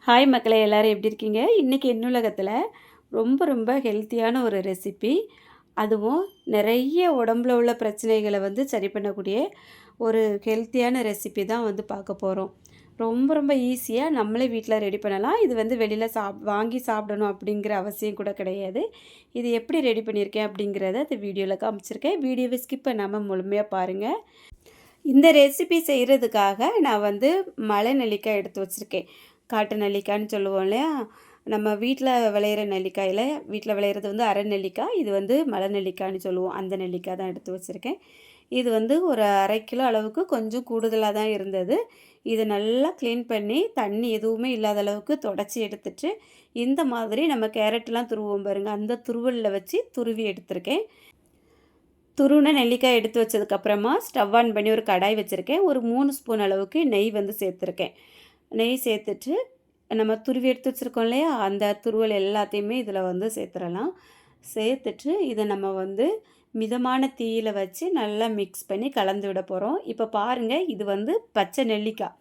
Hi மக்களே, எல்லாரும் எப்படி இருக்கீங்க? இன்றைக்கி என்னுலகத்தில் ரொம்ப ரொம்ப ஹெல்த்தியான ஒரு ரெசிபி, அதுவும் நிறைய உடம்புல உள்ள பிரச்சனைகளை சரி பண்ணக்கூடிய ஒரு ஹெல்த்தியான ரெசிபி தான் பார்க்க போகிறோம். ரொம்ப ரொம்ப ஈஸியாக நம்மளே வீட்டில் ரெடி பண்ணலாம். இது வெளியில் வாங்கி சாப்பிடணும் அப்படிங்கிற அவசியம் கூட கிடையாது. இது எப்படி ரெடி பண்ணியிருக்கேன் அப்படிங்கிறத இந்த வீடியோவில் காமிச்சிருக்கேன். வீடியோவை ஸ்கிப் பண்ணாமல் முழுமையாக பாருங்கள். இந்த ரெசிபி செய்கிறதுக்காக நான் மலை நெல்லிக்காய் எடுத்து வச்சுருக்கேன். காட்டு நெல்லிக்காய்ன்னு சொல்லுவோம் இல்லையா? நம்ம வீட்டில் விளையிற நெல்லிக்காயில் வீட்டில் விளையிறது அரை நெல்லிக்காய். இது மலை நெல்லிக்காய்ன்னு சொல்லுவோம். அந்த நெல்லிக்காய் தான் எடுத்து வச்சுருக்கேன். இது ஒரு 1/2 கிலோ அளவுக்கு கொஞ்சம் கூடுதலாக தான் இருந்தது. இதை நல்லா க்ளீன் பண்ணி தண்ணி எதுவுமே இல்லாத அளவுக்கு தொடச்சி எடுத்துட்டு, இந்த மாதிரி நம்ம கேரட்லாம் துருவோம் பாருங்கள், அந்த துருவலில் வச்சு துருவி எடுத்திருக்கேன். துருவின நெல்லிக்காய் எடுத்து வச்சதுக்கப்புறமா ஸ்டவ் ஆன் பண்ணி ஒரு கடாய் வச்சுருக்கேன். ஒரு 3 ஸ்பூன் அளவுக்கு நெய் சேர்த்துருக்கேன். நெய் சேர்த்துட்டு நம்ம துருவி எடுத்து வச்சுருக்கோம் இல்லையா, அந்த துருவல் எல்லாத்தையுமே இதில் சேர்த்துடலாம். சேர்த்துட்டு இதை நம்ம மிதமான தீயில் வச்சு நல்லா மிக்ஸ் பண்ணி கலந்து விட போகிறோம். இப்போ பாருங்கள், இது பச்சை நெல்லிக்காய்.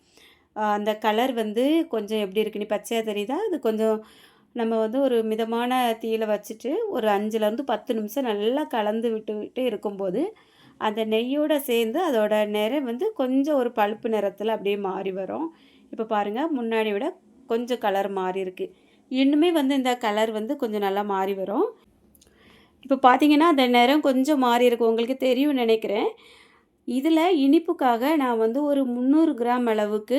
அந்த கலர் கொஞ்சம் எப்படி இருக்குன்னு பச்சையாக தெரியுதா? அது கொஞ்சம் நம்ம ஒரு மிதமான தீயில் வச்சுட்டு ஒரு 5லேருந்து 10 நிமிஷம் நல்லா கலந்து விட்டு இருக்கும்போது அந்த நெய்யோடு சேர்ந்து அதோட நிறம் கொஞ்சம் ஒரு பழுப்பு நிறத்தில் அப்படியே மாறி வரும். இப்போ பாருங்கள், முன்னாடி விட கொஞ்சம் கலர் மாறி இருக்குது. இன்னுமே இந்த கலர் கொஞ்சம் நல்லா மாறி வரும். இப்போ பார்த்தீங்கன்னா அந்த நிறம் கொஞ்சம் மாறி இருக்கும், உங்களுக்கு தெரியும்னு நினைக்கிறேன். இதில் இனிப்புக்காக நான் ஒரு 300 கிராம் அளவுக்கு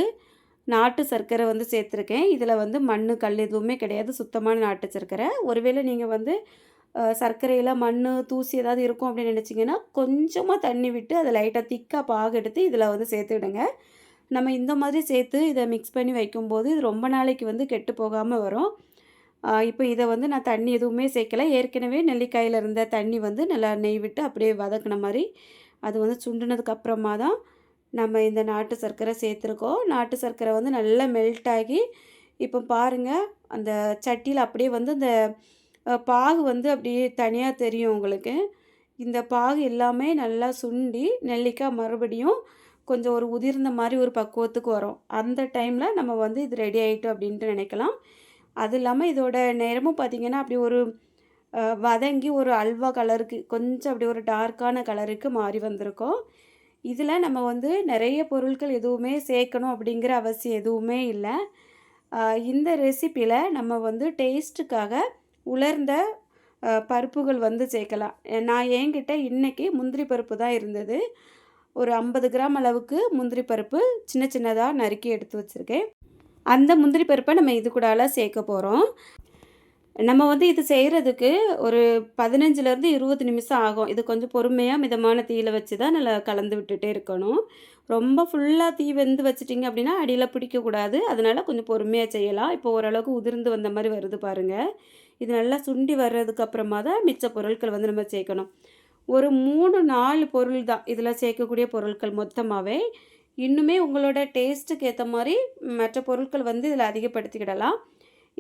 நாட்டு சர்க்கரை சேர்த்துருக்கேன். இதில் மண் கல் எதுவுமே கிடையாது, சுத்தமான நாட்டு சர்க்கரை. ஒருவேளை நீங்கள் சர்க்கரையில் மண் தூசி ஏதாவது இருக்கும் அப்படின்னு நினச்சிங்கன்னா கொஞ்சமாக தண்ணி விட்டு அதை லைட்டாக திக்காக பாகு எடுத்து இதில் சேர்த்துடுங்க. நம்ம இந்த மாதிரி சேர்த்து இதை மிக்ஸ் பண்ணி வைக்கும்போது இது ரொம்ப நாளைக்கு கெட்டு போகாமல் வரும். இப்போ இதை நான் தண்ணி எதுவுமே சேர்க்கலை. ஏற்கனவே நெல்லிக்காயில் இருந்த தண்ணி நல்லா நெய் விட்டு அப்படியே வதக்கின மாதிரி அது சுண்டினதுக்கப்புறமா தான் நம்ம இந்த நாட்டு சர்க்கரை சேர்த்துருக்கோம். நாட்டு சர்க்கரை நல்லா மெல்ட் ஆகி இப்போ பாருங்கள், அந்த சட்டியில் அப்படியே இந்த பாகு அப்படியே தனியாக தெரியும் உங்களுக்கு. இந்த பாகு எல்லாமே நல்லா சுண்டி நெல்லிக்காய் மறுபடியும் கொஞ்சம் ஒரு உதிர்ந்த மாதிரி ஒரு பக்குவத்துக்கு வரும். அந்த டைமில் நம்ம இது ரெடி ஆகிட்டோம் அப்படின்ட்டு நினைக்கலாம். அது இல்லாமல் இதோட நேரமும் பார்த்திங்கன்னா அப்படி ஒரு வதங்கி ஒரு அல்வா கலருக்கு கொஞ்சம் அப்படி ஒரு டார்க்கான கலருக்கு மாறி வந்திருக்கோம். இதில் நம்ம நிறைய பொருட்கள் எதுவுமே சேர்க்கணும் அப்படிங்கிற அவசியம் எதுவுமே இல்லை. இந்த ரெசிப்பியில் நம்ம டேஸ்ட்டுக்காக உலர்ந்த பருப்புகள் சேர்க்கலாம். நான் என்கிட்ட இன்றைக்கி முந்திரி பருப்பு தான் இருந்தது. ஒரு 50 கிராம் அளவுக்கு முந்திரி பருப்பு சின்ன சின்னதாக நறுக்கி எடுத்து வச்சுருக்கேன். அந்த முந்திரி பருப்பை நம்ம இது கூடால சேர்க்க போகிறோம். நம்ம இது செய்கிறதுக்கு ஒரு 15லேருந்து 20 நிமிஷம் ஆகும். இது கொஞ்சம் பொறுமையாக மிதமான தீயில் வச்சு தான் நல்லா கலந்து விட்டுட்டே இருக்கணும். ரொம்ப ஃபுல்லாக தீ வச்சிட்டிங்க அப்படின்னா அடியில் பிடிக்கக்கூடாது. அதனால் கொஞ்சம் பொறுமையாக செய்யலாம். இப்போ ஓரளவுக்கு உதிர்ந்து வந்த மாதிரி வருது பாருங்கள். இது நல்லா சுண்டி வர்றதுக்கப்புறமா தான் மிச்ச பொருட்கள் நம்ம சேர்க்கணும். ஒரு 3-4 பொருள் தான் இதில் சேர்க்கக்கூடிய பொருட்கள் மொத்தமாகவே. இன்னுமே உங்களோட டேஸ்ட்டுக்கு ஏற்ற மாதிரி மற்ற பொருட்கள் இதில் அதிகப்படுத்திக்கிடலாம்.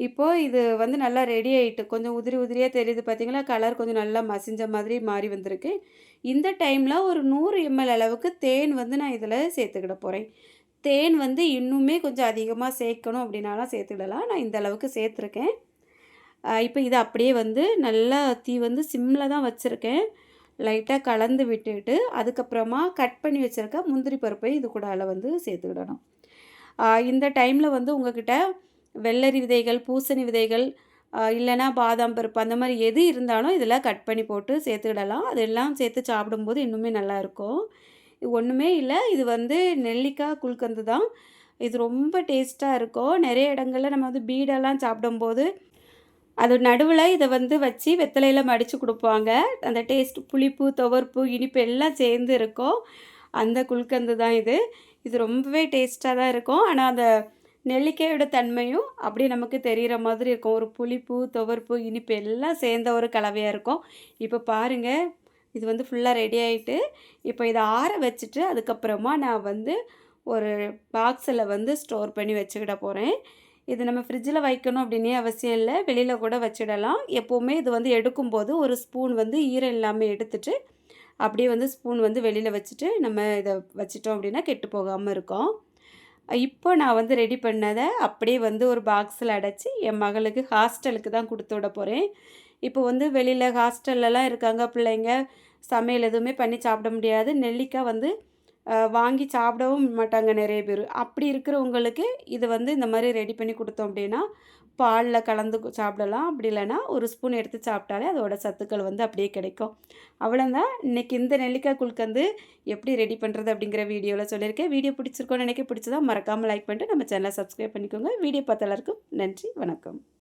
இப்போது இது நல்லா ரெடி ஆகிட்டு கொஞ்சம் உதிரி உதிரியாக தெரியுது பார்த்திங்களா? கலர் கொஞ்சம் நல்லா மசிஞ்ச மாதிரி மாறி வந்திருக்கு. இந்த டைமில் ஒரு 100 ml அளவுக்கு தேன் நான் இதில் சேர்த்துக்கிட போகிறேன். தேன் இன்னுமே கொஞ்சம் அதிகமாக சேர்க்கணும் அப்படின்னாலாம் சேர்த்துக்கிடலாம். நான் இந்த அளவுக்கு சேர்த்துருக்கேன். இப்போ இதை அப்படியே நல்லா தீ சிம்மில் தான் வச்சுருக்கேன். லைட்டாக கலந்து விட்டுட்டு அதுக்கப்புறமா கட் பண்ணி வச்சுருக்க முந்திரி பருப்பை இது கூட சேர்த்துக்கிடணும். இந்த டைமில் உங்கள்கிட்ட வெள்ளரி விதைகள், பூசணி விதைகள், இல்லைனா பாதாம் பருப்பு அந்த மாதிரி எது இருந்தாலும் இதில் கட் பண்ணி போட்டு சேர்த்துக்கிடலாம். அதெல்லாம் சேர்த்து சாப்பிடும்போது இன்னுமே நல்லாயிருக்கும். இது ஒன்றுமே இல்லை, இது நெல்லிக்காய் குல்கந்து தான். இது ரொம்ப டேஸ்ட்டாக இருக்கும். நிறைய இடங்களில் நம்ம பீடெல்லாம் சாப்பிடும்போது அது நடுவில் இதை வச்சு வெத்தலையில் மடித்து கொடுப்பாங்க. அந்த டேஸ்ட் புளிப்பு, துவர்ப்பு, இனிப்பு எல்லாம் சேர்ந்து இருக்கும். அந்த குல்கந்து தான் இது. இது ரொம்பவே டேஸ்ட்டாக தான் இருக்கும். ஆனால் அந்த நெல்லிக்காயோட தன்மையும் அப்படியே நமக்கு தெரிகிற மாதிரி இருக்கும். ஒரு புளிப்பு, துவர்ப்பு, இனிப்பு எல்லாம் சேர்ந்த ஒரு கலவையாக இருக்கும். இப்போ பாருங்கள், இது ஃபுல்லாக ரெடி ஆகிட்டு இப்போ இதை ஆற வச்சுட்டு அதுக்கப்புறமா நான் ஒரு பாக்ஸில் ஸ்டோர் பண்ணி வச்சுக்கிட போகிறேன். இது நம்ம ஃப்ரிட்ஜில் வைக்கணும் அப்படின்னே அவசியம் இல்லை, வெளியில் கூட வச்சிடலாம். எப்போவுமே இது எடுக்கும்போது ஒரு ஸ்பூன் ஈரம் இல்லாமல் எடுத்துட்டு அப்படியே ஸ்பூன் வெளியில் வச்சுட்டு நம்ம இதை வச்சிட்டோம் அப்படின்னா கெட்டு போகாமல் இருக்கும். இப்போ நான் வந்து ரெடி பண்ணத அப்படியே வந்து ஒரு பாக்ஸில அடைச்சு என் மகளுக்கு ஹாஸ்டலுக்கு தான் குடுத்து விட போறேன். இப்போ வந்து வெளியில ஹாஸ்டல்லலாம் இருக்காங்க பிள்ளைங்க, சமையல் எதுவுமே பண்ணி சாப்பிட முடியாது. நெல்லிக்காய் வந்து வாங்கி சாப்பிடவும் மாட்டாங்க நெறைய பேரு. அப்படி இருக்கிறவங்களுக்கு இது வந்து இந்த மாரி ரெடி பண்ணி குடுத்தோம் அப்படின்னா, பால்ல கலந்து சாப்பிடலாம். அப்படி இல்லைன்னா, ஒரு ஸ்பூன் எடுத்து சாப்பிட்டாலே அதோட சத்துக்கள் வந்து அப்படியே கிடைக்கும். அவ்வளோதான். இன்னைக்கு இந்த நெல்லிக்காய் குல்கந்து எப்படி ரெடி பண்ணுறது அப்படிங்கிற வீடியோல சொல்லியிருக்கேன். வீடியோ பிடிச்சிருக்கோன்னு நினைக்கிறேன். பிடிச்சதா மறக்காம லைக் பண்ணிட்டு நம்ம சேனலை சப்ஸ்கிரைப் பண்ணிக்கோங்க. வீடியோ பார்த்த எல்லாருக்கும் நன்றி. வணக்கம்.